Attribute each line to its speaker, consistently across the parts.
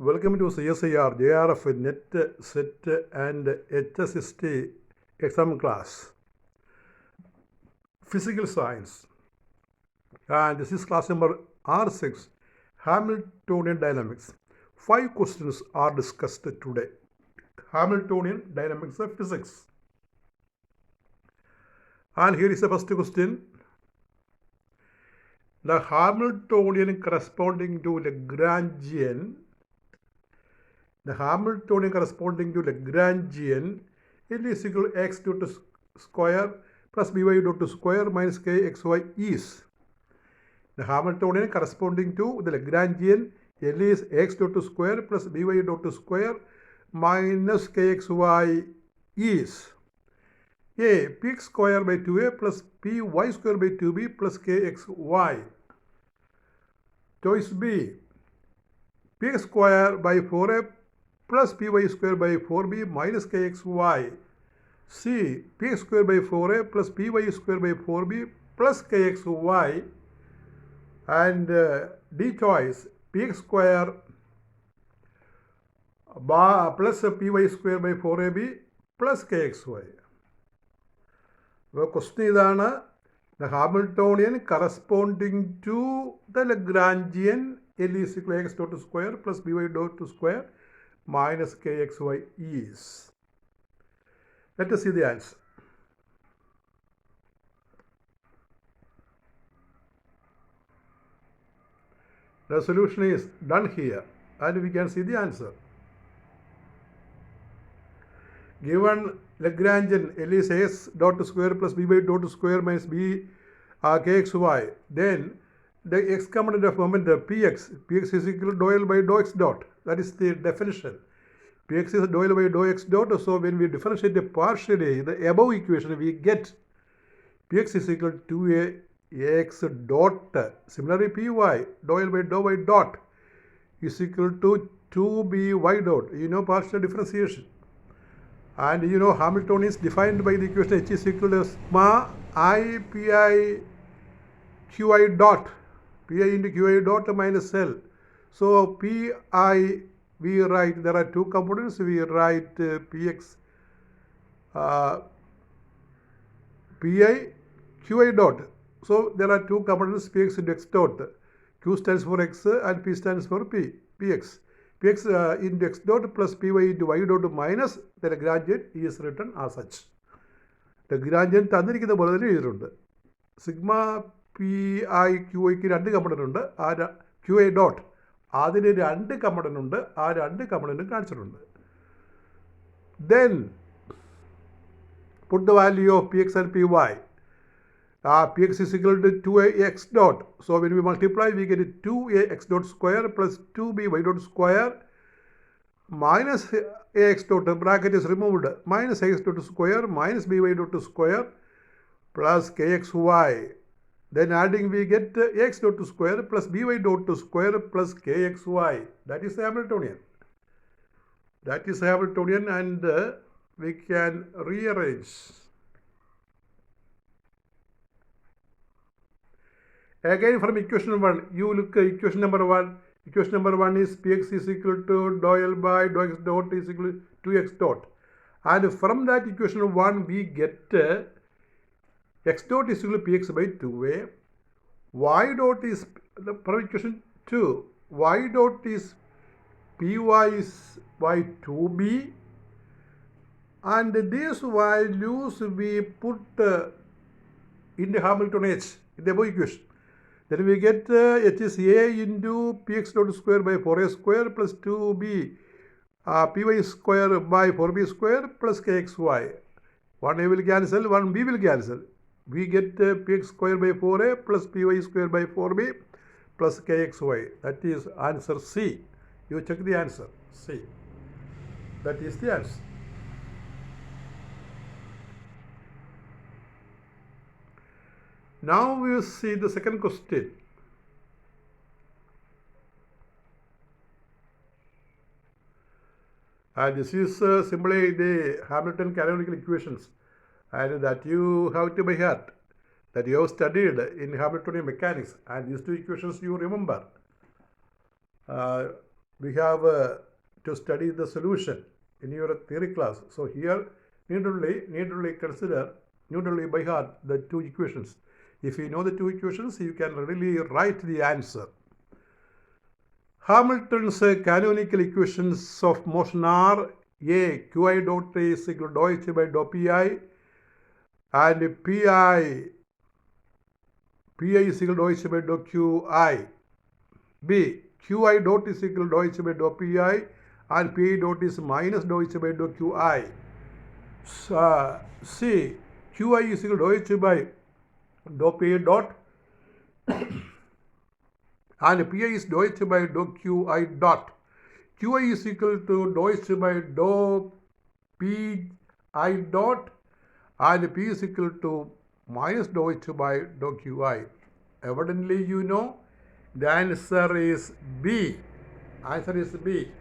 Speaker 1: Welcome to CSIR, jrf-net, set and HSST exam class. Physical Science. And this is class number R6, Hamiltonian Dynamics. 5 questions are discussed today. Hamiltonian Dynamics of Physics. And here is the first question. The Hamiltonian corresponding to Lagrangian L is equal to x dot square plus by dot square minus kxy is. The Hamiltonian corresponding to the Lagrangian L is x dot square plus by dot square minus kxy is a px square by 2a plus py square by 2b plus kxy. Choice B, px square by 4a plus py square by 4b minus kxy. C, px square by 4a plus py square by 4b plus kxy. And D choice, px square plus py square by 4ab plus kxy. The question is the Hamiltonian corresponding to the Lagrangian L is equal to x dot square plus by dot square minus kxy is. Let us see the answer. The solution is done here and we can see the answer. Given Lagrangian L is x dot square plus b by dot square minus b kxy, then the x component of moment px is equal to dou L by dou x dot. That is the definition. Px is dou L by dou x dot. So when we differentiate partially the above equation, we get px is equal to 2ax dot. Similarly, py dou L by dou y dot is equal to 2by dot. You know partial differentiation. And you know Hamiltonian is defined by the equation h is equal to sigma I pi qi dot. Pi into qi dot minus L. So pi, we write, there are two components, we write px pi qi dot. So there are two components, px into x dot. Q stands for x and p stands for px. Px into x dot plus py into y dot minus the Lagrangian is written as such. Lagrangian തന്നിരിക്കുന്ന പോലെ തന്നെ എഴുതിയിട്ടുണ്ട്. Sigma P I Q ഐക്ക് രണ്ട് component ഉണ്ട്. ആ Q I dot അതിന് രണ്ട് കമ്പണൻ്റ് ഉണ്ട്. ആ രണ്ട് കമ്പണൻ്റും കാണിച്ചിട്ടുണ്ട്. Then put the value of px and py. Px is equal to 2ax dot. So when we multiply, we get 2ax dot square plus 2by dot square minus ax dot, bracket is removed, minus ax dot square minus by dot square plus kxy. Then adding, we get x dot square plus by dot square plus kxy. That is Hamiltonian. That is Hamiltonian, and we can rearrange. Again from equation 1, you look at equation number 1. Equation number 1 is px is equal to dou L by dou x dot is equal to 2x dot. And from that equation 1, we get x dot is equal to px by 2a. Y dot is, from equation 2, y dot is py is by 2b. And these values we put in the Hamiltonian h in the above equation. Then we get h is a into px dot square by 4a square plus 2b py square by 4b square plus kxy. One a will cancel, one b will cancel. We get px square by 4a plus py square by 4b plus kxy. That is answer C. You check the answer, C. That is the answer. Now we will see the second question. And this is simply the Hamilton canonical equations, and that you have to by heart, that you have studied in Hamiltonian mechanics, and these two equations you remember. we have to study the solution in your theory class. So here, need only consider, need only by heart the two equations. If you know the two equations, you can really write the answer. Hamilton's canonical equations of motion are A, Qi dot is equal to dou H by dou Pi, and Pi is equal to dou H by dou Qi. B, Qi dot is equal to dou H by dou Pi, and Pi dot is minus dou H by dou Qi. C, Qi is equal to dou H by dou Pi dot, and Pi is dou H by dou Qi dot. Qi is equal to dou H by dou Pi dot, and P is equal to minus dou H by dou Qi. Evidently, you know the answer is B. Answer is B.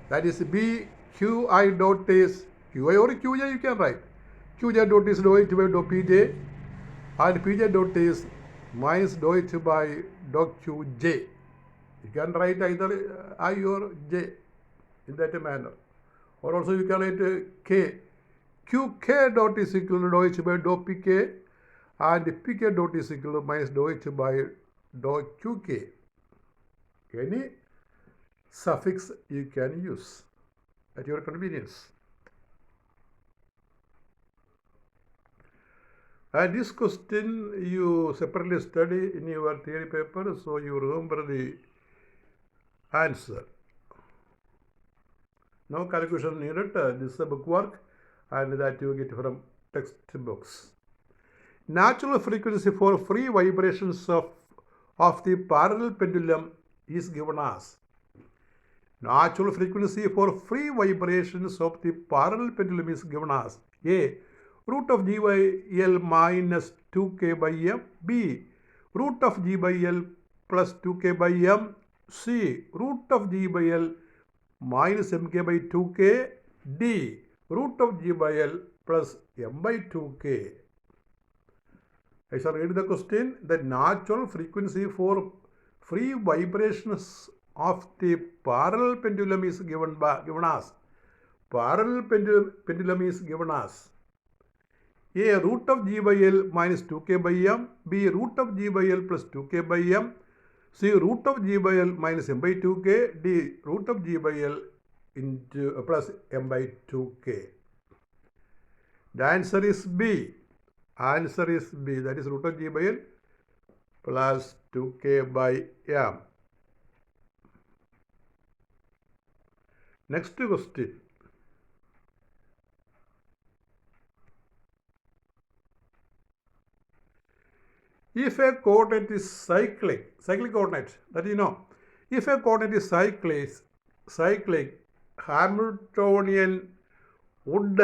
Speaker 1: That is B. Qi dot is Qi or Qj you can write. Qj dot is dou H by dou Pj, and Pj dot is minus dou H by dou Qj. You can write either I or J in that manner. Or also you can write K. Qk dot is equal to dou H by dou Pk, and Pk dot is equal to minus dou H by dou Qk. Any suffix you can use at your convenience. And this question you separately study in your theory paper, so you remember the answer. No calculation needed. This is a bookwork, and that you get from textbooks. Natural frequency for free vibrations of the parallel pendulum is given as. Natural frequency for free vibrations of the parallel pendulum is given as A, root of G by L minus 2K by M, B, root of G by L plus 2K by M, C, root of G by L minus MK by 2K, D, root of G by L plus M by 2K. I shall read the question. The natural frequency for free vibrations of the parallel pendulum is given as. Parallel pendulum is given as A, root of G by L minus 2K by M, B, root of G by L plus 2K by M, C, root of G by L minus M by 2K, D, root of G by L into plus M by 2K. The answer is B. Answer is B. That is root of G by L plus 2K by M. Next question. If a coordinate is cyclic coordinate, that you know, if a coordinate is cyclic, Hamiltonian would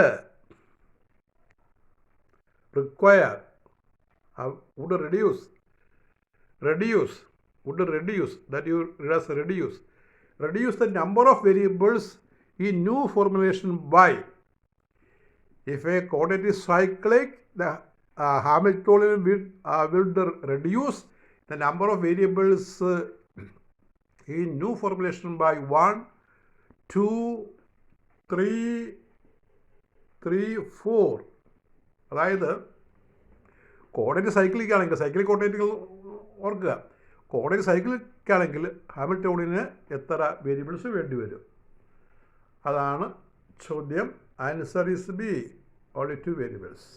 Speaker 1: require, would reduce, that you reduce the number of variables in new formulation by. If a coordinate is cyclic, the Hamiltonian will reduce the number of variables in new formulation by 1, 2, 3, 4. അതായത് coordinate cyclic ആണെങ്കിൽ cyclic കോർഡിനേറ്റുകൾ ഓർക്കുക, coordinate cyclic ആണെങ്കിൽ ഹാമിൽട്ടോണിന് എത്ര variables വേണ്ടി വരും? അതാണ് ചോദ്യം. Answer is B, only 2 variables.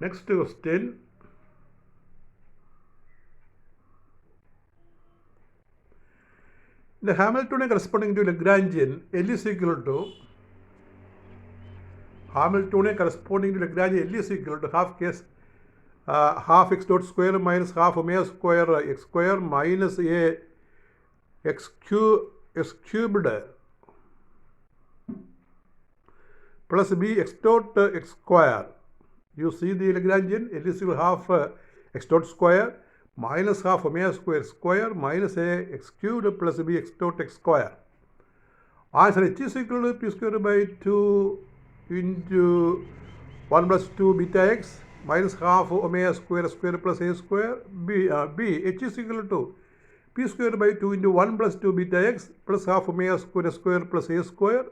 Speaker 1: Next question. The Hamiltonian corresponding to Lagrangian, L is equal to Hamiltonian corresponding to Lagrangian, L is equal to half x dot square minus half omega square x square minus a x cubed plus b x dot x square. You see the Lagrangian, L is equal to half x dot square minus half omega square minus a x cubed plus b x dot x square. Answer h is equal to p square by 2 into 1 plus 2 beta x minus half omega square plus a square. B, h is equal to p square by 2 into 1 plus 2 beta x plus half omega square plus a square.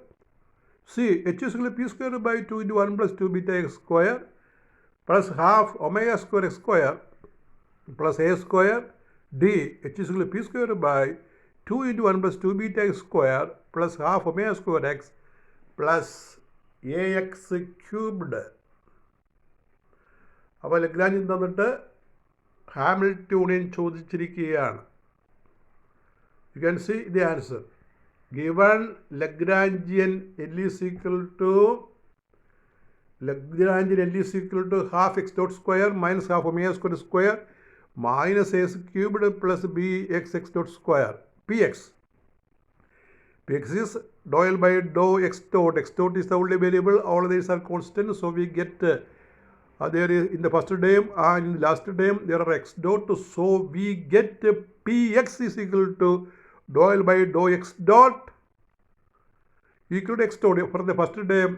Speaker 1: C, h is equal to p square by 2 into 1 plus 2 beta x square plus half omega square x square plus a square. D, h is equal to p square by 2 into 1 plus 2 beta x square plus half omega square x plus ax cubed. അപ്പോൾ Lagrangian തന്നിട്ട് Hamiltonian ചോദിച്ചിരിക്കുകയാണ്. You can see the answer. Given Lagrangian L is equal to half x dot square minus half omega square minus a cubed plus bx dot square. Px. Px is dou L by dou x dot. X dot is the only variable. All these are constant. So we get there is in the first term and in the last term there are x dot. So we get Px is equal to dou L by dou x dot equal to x dot. For the first term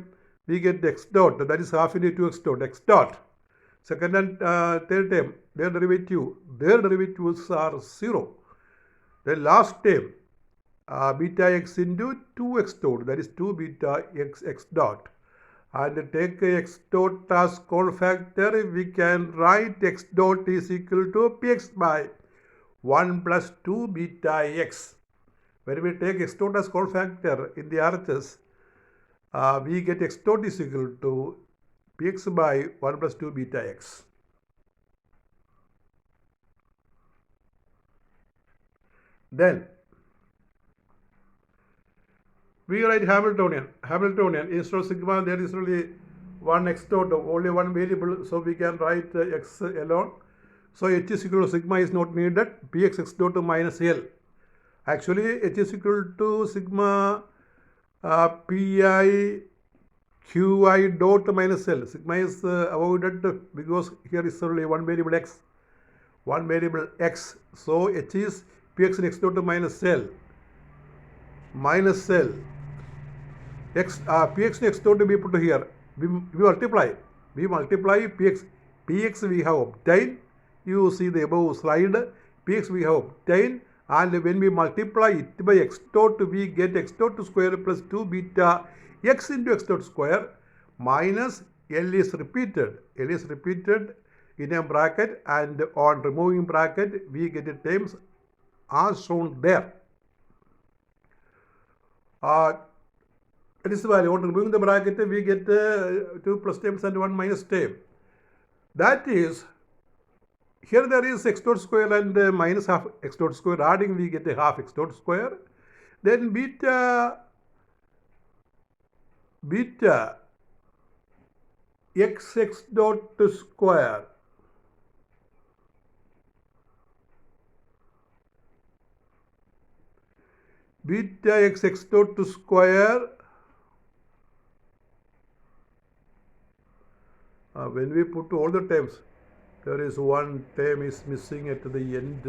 Speaker 1: we get x dot, that is half into 2x dot, x dot. Second and third term, their derivatives are 0. The last term, beta x into 2x dot, that is 2 beta x dot. And take x dot as cofactor, we can write x dot is equal to px by 1 plus 2 beta x. When we take x dot as cofactor in the RHS, we get x dot is equal to px by 1 plus 2 beta x. Then we write Hamiltonian. Instead of sigma, there is only one x dot, only one variable, so we can write x alone. So h is equal to sigma is not needed. Px x dot minus L. Actually, h is equal to sigma pi qi dot minus L. Sigma is avoided because here is only one variable x. So h is px x dot minus L. X px x dot to be put here. We multiply px. Px we have obtained. You see the above slide. Px we have obtained, and when we multiply it by x dot, we get x dot square plus 2 beta x into x dot square minus L is repeated. L is repeated in a bracket, and on removing bracket we get the terms as shown there. It is the value. On removing the bracket, we get 2 plus terms and 1 minus term. That is, here there is x dot square and minus half x dot square. Adding, we get a half x dot square. Then beta x dot square. Beta x dot square. When we put all the terms, there is one term is missing at the end.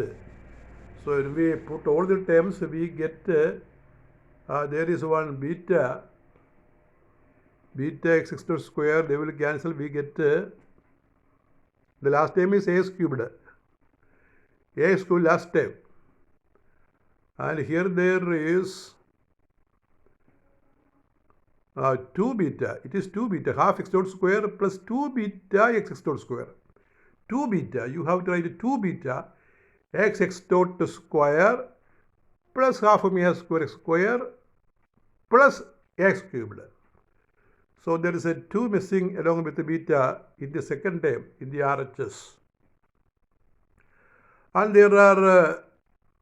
Speaker 1: So when we put all the terms, we get there is one beta x dot square. They will cancel. We get the last term is a cubed. A is cubed last term, and here there is 2 beta. It is 2 beta half x dot square plus 2 beta x dot square. 2 beta, you have to write 2 beta x dot square plus half omega square plus x cubed. So there is a 2 missing along with the beta in the second term in the RHS. And there are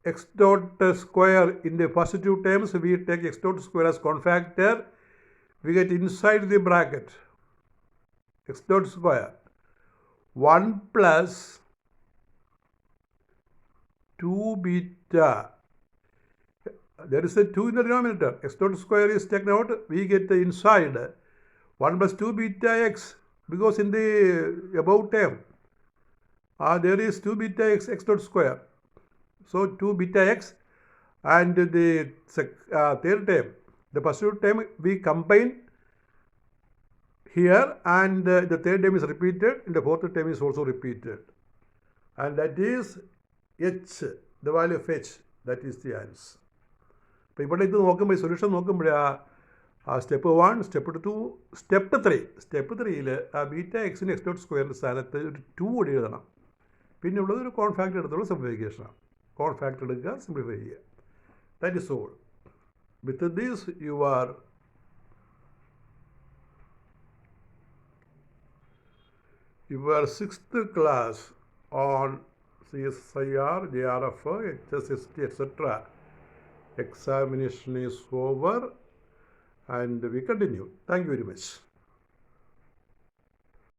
Speaker 1: x dot square in the first two terms. We take x dot square as cofactor. We get inside the bracket x dot square 1 plus 2 beta. There is a 2 in the denominator. X dot square is taken out. We get the inside 1 plus 2 beta x, because in the above term there is 2 beta x dot square. So 2 beta x, and the third term, the first term we combine here, and the third term is repeated, and the fourth term is also repeated. And that is h, the value of h, that is the answer. അപ്പോൾ ഇവിടെ ഇത് നോക്കുമ്പോൾ ഈ solution നോക്കുമ്പോഴാണ് step 1, step 2, step 3. Step 3യിൽ ആ beta എക്സിന് X dot സ്ക്വയറിൻ്റെ സ്ഥാനത്ത് ഒരു 2 കൂടി എഴുതണം. പിന്നെ ഉള്ളത് ഒരു കോൺഫാക്ട് എടുത്തുള്ള സിംപ്ലിഫിക്കേഷനാണ്. കോൺഫാക്ട് എടുക്കുക, സിംപ്ലിഫൈ ചെയ്യുക. That is all. With this your 6th class on CSIR, JRF, HSST, etc. examination is over, and we continue. Thank you very much.